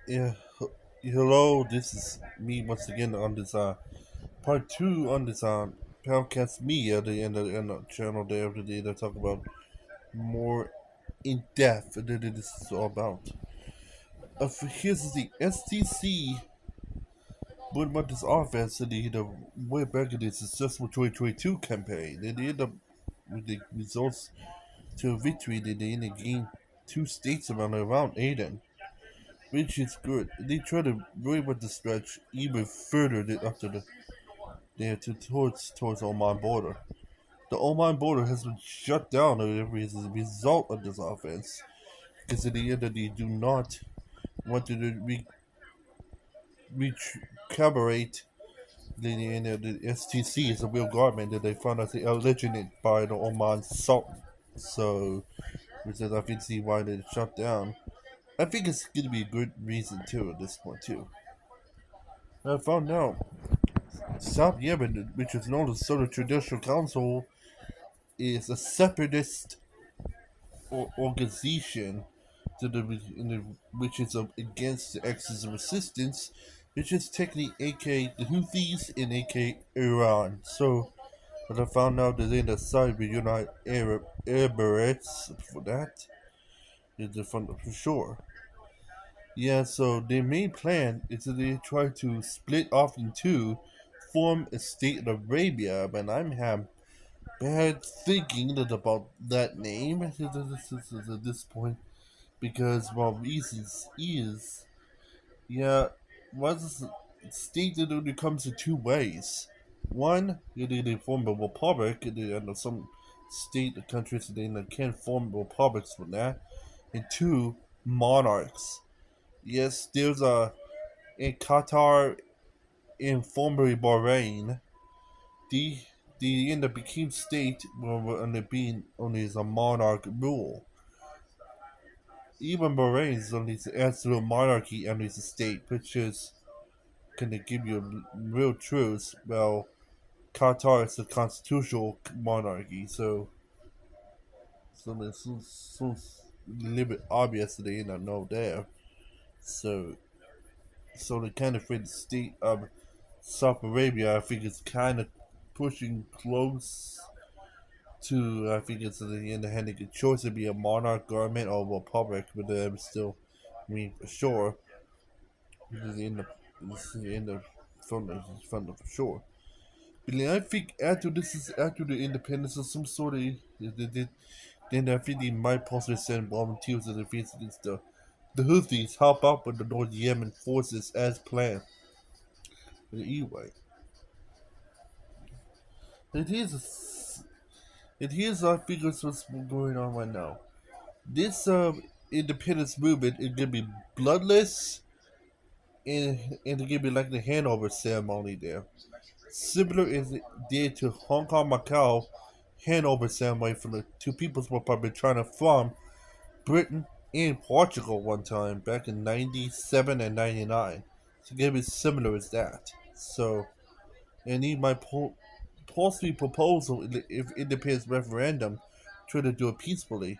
Yeah, hello. This is me once again on this part two on this podcast me at the end of the channel there of the day to talk about more in depth that this is all about. Here's the STC. What about this offense? The way back in the successful 2022 campaign, they end up with the results to a victory. They end up gain two states around Aden, which is good. They try to really want to stretch even further after towards Oman border. The Oman border has been shut down as a result of this offense, because in the end they do not want to recoverate the STC is a real government that they found out they are legitimate by the Oman Sultan. So, which is I can see why they shut down. I think it's going to be a good reason too at this point too. I found out South Yemen, which is known as Southern Traditional Council, is a separatist organization which is against the Axis of Resistance, which is technically aka the Houthis and aka Iran. So, but I found out that they decided with United Arab Emirates for that. Is the fun for sure. Yeah, so their main plan is that they try to split off in two, form a state of Arabia, but I'm have bad thinking about that name at this point because well reasons is yeah was stated that it comes in two ways. One, they form a republic, and some state countries they can't form republics for that. And two, monarchs. Yes, there's a in Qatar and formerly Bahrain. The the end up became state under being only as a monarch rule. Even Bahrain is only the absolute monarchy under the state, which is gonna give you real truth. Well, Qatar is a constitutional monarchy, so it's a little bit obvious that they don't know there. So so the kind of free state of South Arabia, I think, is kind of pushing close to. I think it's in the hand of the choice to be a monarch government or a republic, but still, I mean, for sure, this is in the from the for sure. But then I think after this is after the independence of some sort of, then I think they might possibly send volunteers to the defense against the Houthis, help out with the North Yemen forces as planned. But anyway, it is it is I think it's what's going on right now. This independence movement is gonna be bloodless and it's gonna be like the handover ceremony there. Similar as it did to Hong Kong Macau handover ceremony for the two people's republic China from Britain and Portugal one time back in '97 and '99. So it's gonna be similar as that. So and he might possibly proposal if independence referendum try to do it peacefully.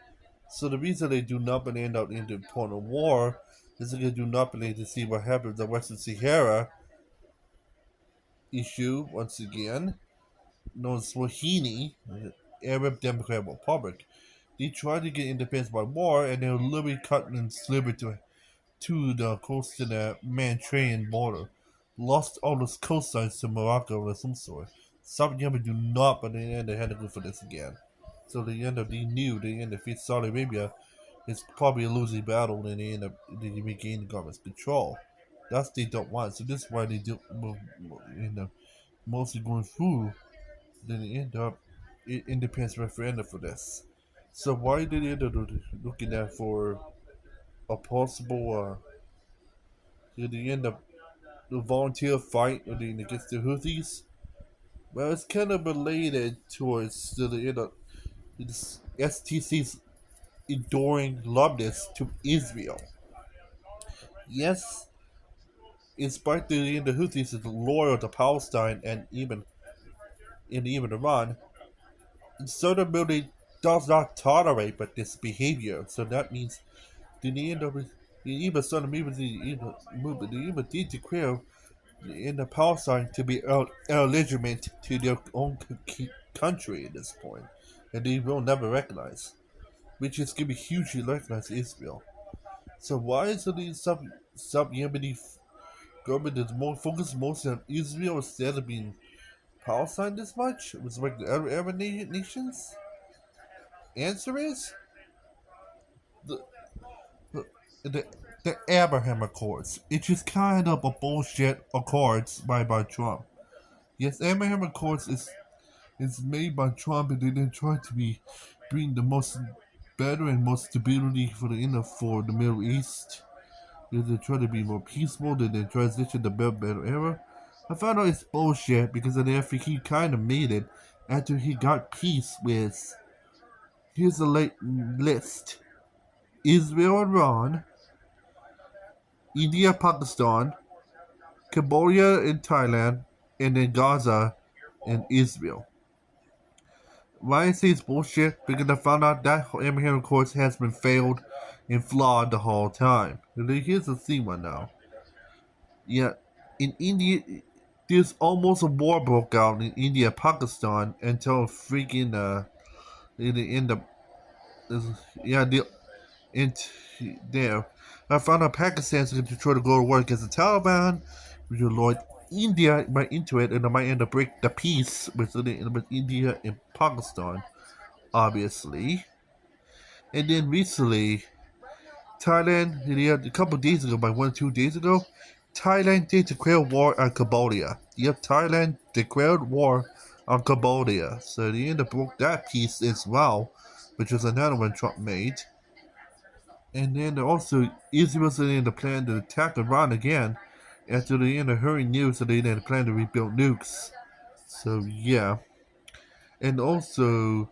So the reason they do not end up in the point of war is they do not believe to see what happens the Western Sahara issue once again, known as Swahili, Arab Democratic Republic. They tried to get independence by war and they were literally cut and slivered to the coast of the Mediterranean border. Lost all those coastlines to Morocco or some sort. South Yemen do not, but in the end they had to go for this again. So they end up they knew they end up defeat Saudi Arabia is probably a losing battle and they end up they regain the government's control. That's they don't want. So this is why they do end up mostly going through then they end up independence referendum for this. So why did they end up looking at for a possible did they end up the volunteer fight against the Houthis? Well, it's kind of related towards the STC's enduring loveness to Israel. Yes, in spite of the Houthis is loyal to Palestine and even Iran, Southern Military does not tolerate but this behavior. So that means the end of it. even some even did declare in the Palestine to be illegitimate to their own country at this point, and they will never recognize, which is going to be hugely recognized Israel. So why is the sub Yemeni government is more focused mostly on Israel instead of being Palestine this much? It was like the other Arab nations. Answer is the the the Abraham Accords. It's just kind of a bullshit accords by Trump. Yes, Abraham Accords is made by Trump, and they didn't try to be bring the most better and most stability for the Middle East. They try to be more peaceful. They transition to better era. I found out it's bullshit because after he kind of made it after he got peace with. Here's the list: Israel, Iran, India, Pakistan, Cambodia, and Thailand, and then Gaza and Israel. Why I say it's bullshit? Because I found out that Abraham Accords has been failed and flawed the whole time. Here's the thing right now. Yeah, in India, there's almost a war broke out in India, Pakistan until freaking in the end of yeah the in there. I found out Pakistan's going to try to go to war against the Taliban, which will Lord India might into it, and it might end up break the peace with India and Pakistan, obviously. And then recently, Thailand, yeah, a couple of days ago, by 1 or 2 days ago, Thailand did declare war on Cambodia. Yep, Thailand declared war on Cambodia. So they ended up broke that piece as well, which was another one Trump made. And then also, Israel's in the plan to attack Iran again after they end up hearing news that they had plan to rebuild nukes. So yeah, and also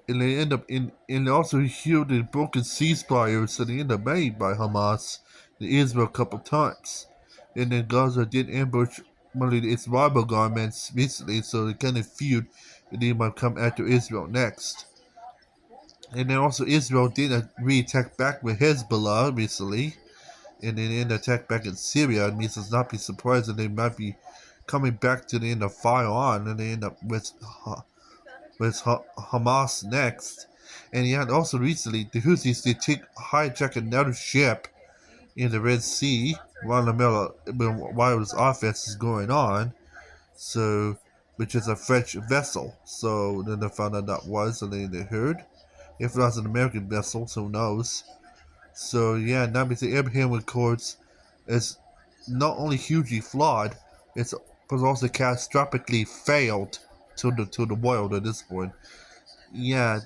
and they end up in and also healed the broken ceasefires that they end up made by Hamas in Israel a couple times. And then Gaza did ambush one of its rival governments recently, so they kind of feud that they might come after Israel next. And then also Israel did a re-attack back with Hezbollah recently, and then end attack back in Syria. It means it's not be surprised that they might be coming back to the end of fire on, and they end up with Hamas next. And yet, also recently, the Houthis did hijack another ship in the Red Sea while this offense is going on. So, which is a French vessel. So then they found out that was, and then they heard. If it was an American vessel, so who knows? So yeah, now the Abraham Accords is not only hugely flawed, it's but also catastrophically failed to the world at this point. Yeah,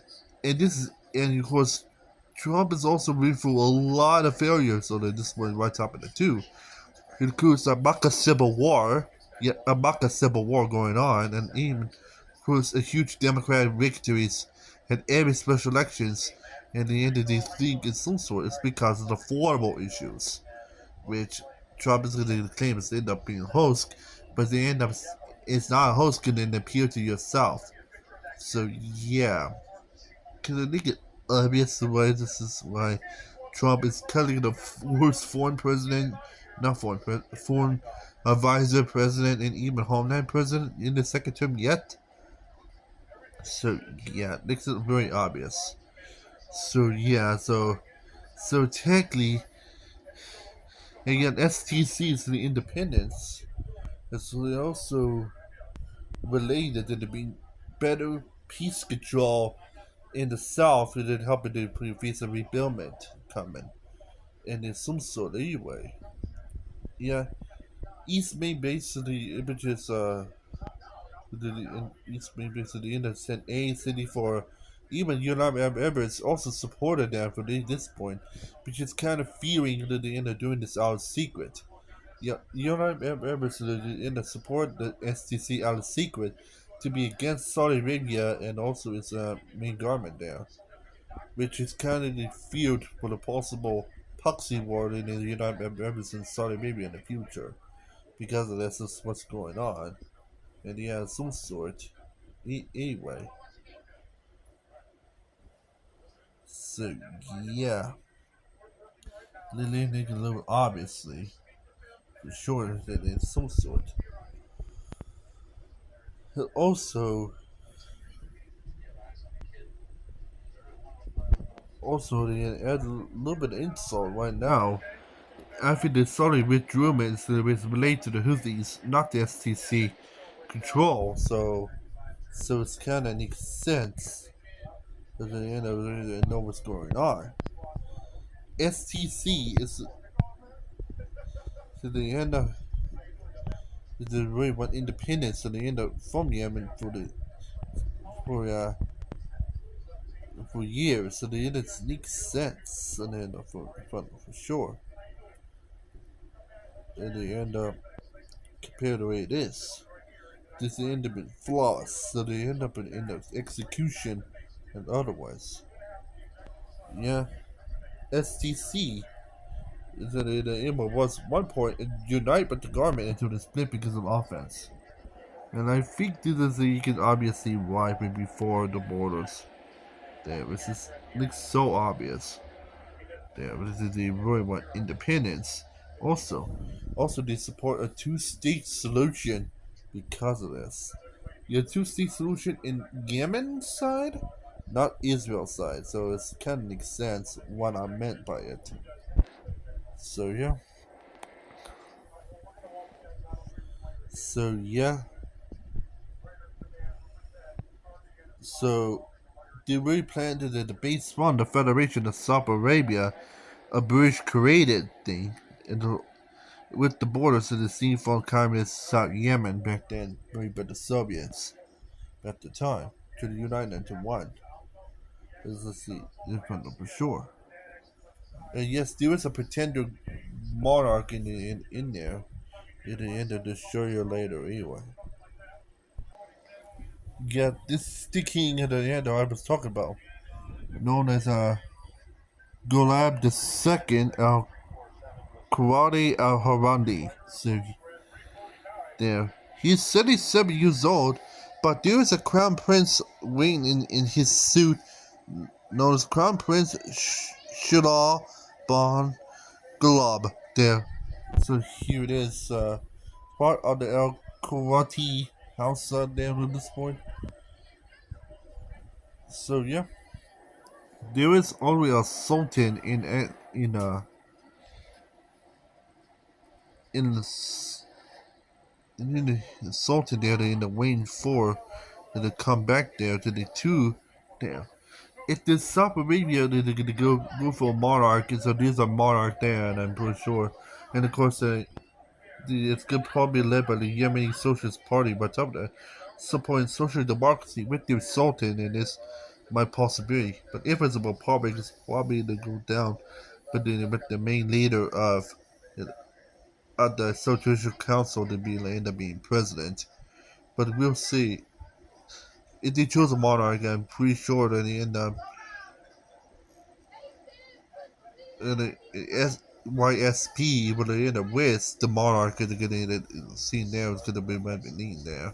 and of course Trump is also been through a lot of failures, so that this one right top of the two. It includes a Maka civil war, yet a Maka civil war going on, and even includes a huge Democratic victories and every special elections. And the end of these things in some sort is because of the affordable issues, which Trump is going to claim is end up being a host, but they end up it's not a host can then appeal to yourself. So yeah. Because I think it obvious the way this is why Trump is cutting the worst foreign president, not foreign advisor president, and even homeland president in the second term yet. So yeah, this is very obvious. So yeah, so technically, again, STCs and the independence is also related to there being better peace control in the South that it helping to prevent a rebuildment coming. And in some sort anyway. Yeah, East Main basically images East Main basically in the sent A city for even United Arab Emirates also supported them from this point, which is kind of fearing that they end up doing this out of secret. Yeah, United Arab Emirates end up support the STC out of secret to be against Saudi Arabia and also its main government there, which is kind of the field for the possible proxy war in the United Arab Emirates and Saudi Arabia in the future. Because of this is what's going on. And yeah, some sort. Anyway. So, yeah. They make it a little obviously, for sure, that it's some sort. And also, they add a little bit of insult right now. After the sorry withdrawals that was related to the Houthis, not the STC control, so it's kind of makes sense that they know what's going on. STC is to the end of the really want independence, so they end up from Yemen for uh, for years, so they end up makes sense, and then for sure, and they end up compared to the way it is. This end up in flaws, so they end up in execution and otherwise. Yeah, STC is that the Emma was one point unite but the government into the split because of offense. And I think this is you can obviously why before the borders. There, this is looks so obvious. There, this is they really want independence. Also they support a two-state solution because of this. You have two-state solution in Yemen side, not Israel side. So it's kind of makes sense what I meant by it. So yeah. So yeah. So they really planned that the base one, the Federation of Saudi Arabia, a British created thing, with the borders of the sea from communist South Yemen back then, made by the Soviets at the time, to the United into one. Let's see, for sure. And yes, there was a pretender monarch in there. At the end of the show later, anyway. Yeah, this is the king at the end I was talking about, known as Gulab II Al Kawadi Al Harandi. So there, he's 77 years old, but there is a crown prince waiting in his suit, known as Crown Prince Shilal Ban Gulab. There, so here it is. Part of the Al Kawati house there at this point. So yeah, there is only a sultan in the the sultan there in the Wayne Four that they come back there to the two there. If the South Arabia they're gonna go for a monarch, so there's a monarch there, and I'm pretty sure. And of course, it's gonna probably led by the Yemeni Socialist Party, but some of the supporting social democracy with the sultan, and this my possibility. But if it's a republic, it's probably to go down, but then with the main leader of the Social Council to be end up being president. But we'll see. If they choose a monarch, I'm pretty sure that they end up in the YSP, but they end up with the monarch is going to see there is going to be Benin there.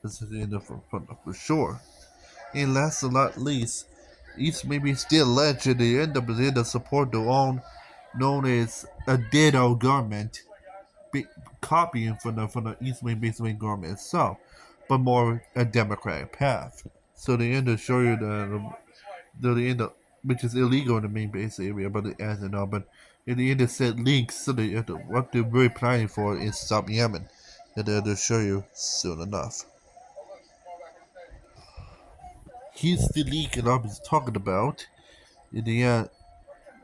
This is the end of for sure. And last but not least, East maybe still legend they end up in the support their own known as a ditto government copying from the East Main Base Main government itself, but more a democratic path. So they end up show you the end up which is illegal in the main base area, but it as you know, but in the end it said links so what they're really planning for is South Yemen. And they'll show you soon enough. Here's the leak that I was talking about. In the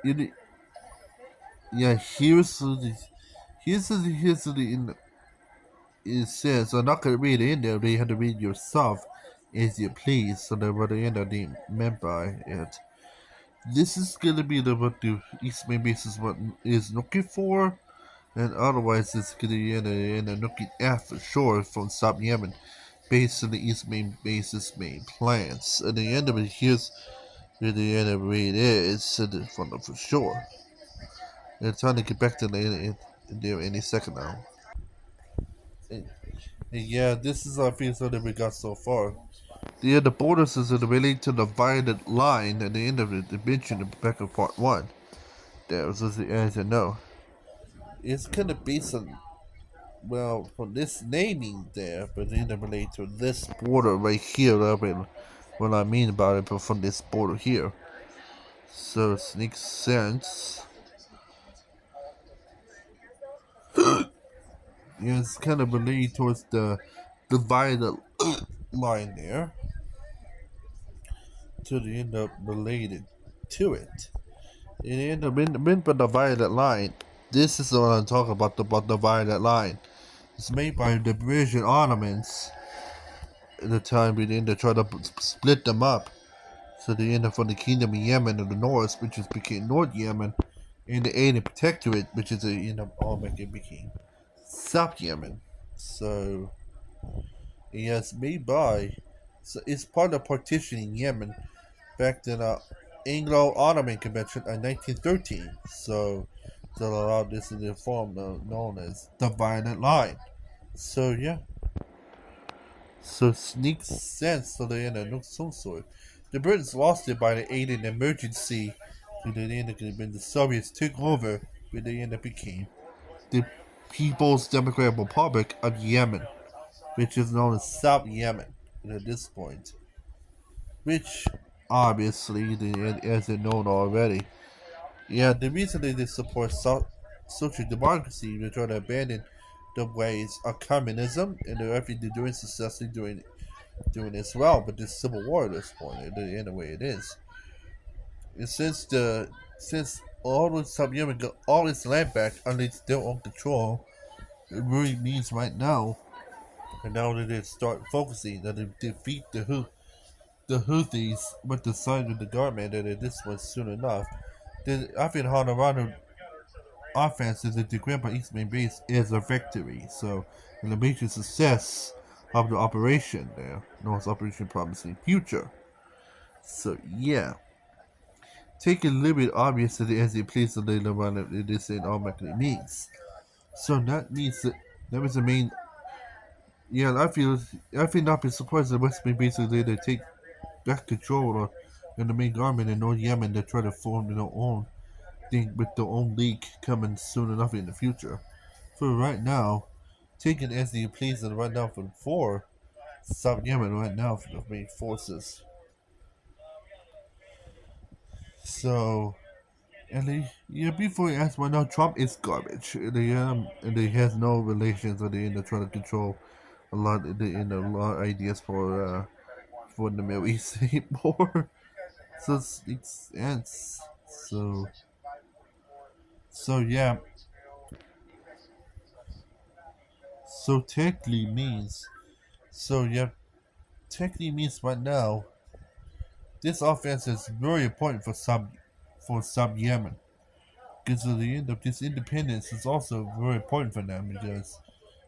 in the, yeah, here's the in it says I'm not gonna read it in there. They have to read yourself as you please. So that what the end of the meant by it. This is gonna be what the East Main Base is what is looking for, and otherwise it's gonna be in a looking at for sure from South Yemen, based on the East Main Base's main plans. At the end of it, here's where the end of it is for sure. They're trying to get back to there any second now. And yeah, this is our episode that we got so far. The borders is related to the violent line at the end of it, they mentioned in the back of part one. there, so as you know, it's kind of based on, well, from this naming there, but then it relate to this border right here. I mean, what I mean about it, but from this border here. So it makes sense. Yeah, it's kind of related towards the divided line there. To the end up related to it. It end up been the divided line. This is what I'm talking about the divided line. It's made by the British and Ottomans at the time we end up try to split them up. So they end up from the Kingdom of Yemen in the north, which is became North Yemen, and the Aden Protectorate, which is the end up all it became South Yemen. So yes, made by, so it's part of partitioning Yemen back to the Anglo-Ottoman Convention in 1913. So that allowed this in the form known as the Violent Line. So yeah, so sneaks sense to the end of some sort. The Britons lost it by the aid in emergency to the end of when the Soviets took over, but the end up became the People's Democratic Republic of Yemen, which is known as South Yemen at this point, which obviously, as they known already. Yeah, the reason they support social democracy, they try to abandon the ways of communism, and they're actually doing successfully doing as well. But this civil war at this point, in the way it is, and since all the South Yemen got all its land back under their own control, it really means right now, and now that they start focusing, that they defeat the Houthis with the side of the government, that this was soon enough. Then I think Hanorano offense is that the Grandpa East main base is a victory. So, and the major success of the operation there, known as Operation Promising Future. So, yeah. Take it a little bit obvious that as it plays the later on it is in automatically means. So that means that was the main. Yeah, I feel not be surprised that West Main basically they take back control of in the main government in North Yemen to try to form their own thing with their own league coming soon enough in the future. For right now, taking as the please and right now for South Yemen right now for the main forces. So, and yeah, before you ask why now Trump is garbage. And he has no relations with the end of trying to control a lot of the a lot of ideas for the Middle East anymore. So it's so so yeah. So technically means so yeah technically means right now this offense is very important for Sub Yemen. Because at the end of this independence is also very important for them because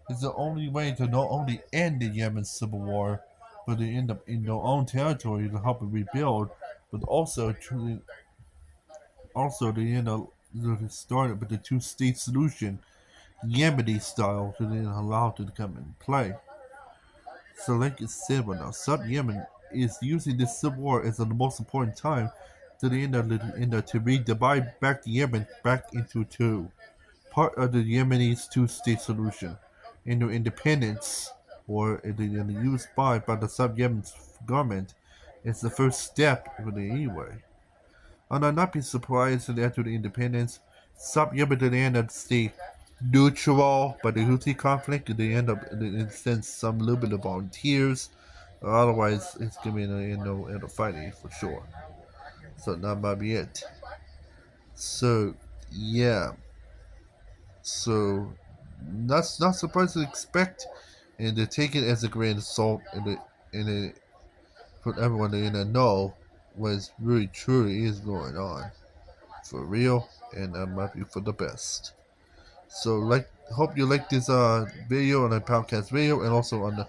it's the only way to not only end the Yemen civil war, but to end up in their own territory to help it rebuild, but also to end up to start it with the two-state solution, Yemeni style, to then allow it to come in play. So like I said, now Sub Yemen is using this civil war as the most important time to the end of to re-divide back the Yemen back into two. Part of the Yemeni's two-state solution, into independence, or in the used by the sub-Yemen government, is the first step in it anyway. And I'd not be surprised if after the independence, sub-Yemen did end up stay neutral by the Houthi conflict, and they end up in sense some little bit of volunteers. Otherwise, it's gonna be in a fighting for sure. So that might be it. So yeah. So that's not surprised to expect, and to take it as a grain of salt, and for everyone to know what really truly is going on for real, and that might be for the best. So hope you like this video on the podcast video, and also on the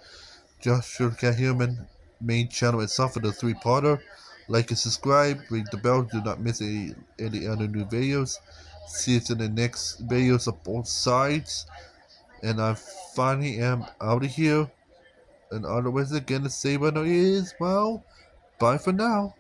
Joshua Human main channel itself for the three-parter. Like and subscribe, ring the bell, do not miss any other new videos. See you in the next videos of both sides. And I finally am out of here. And otherwise, again, the same one is, well, bye for now.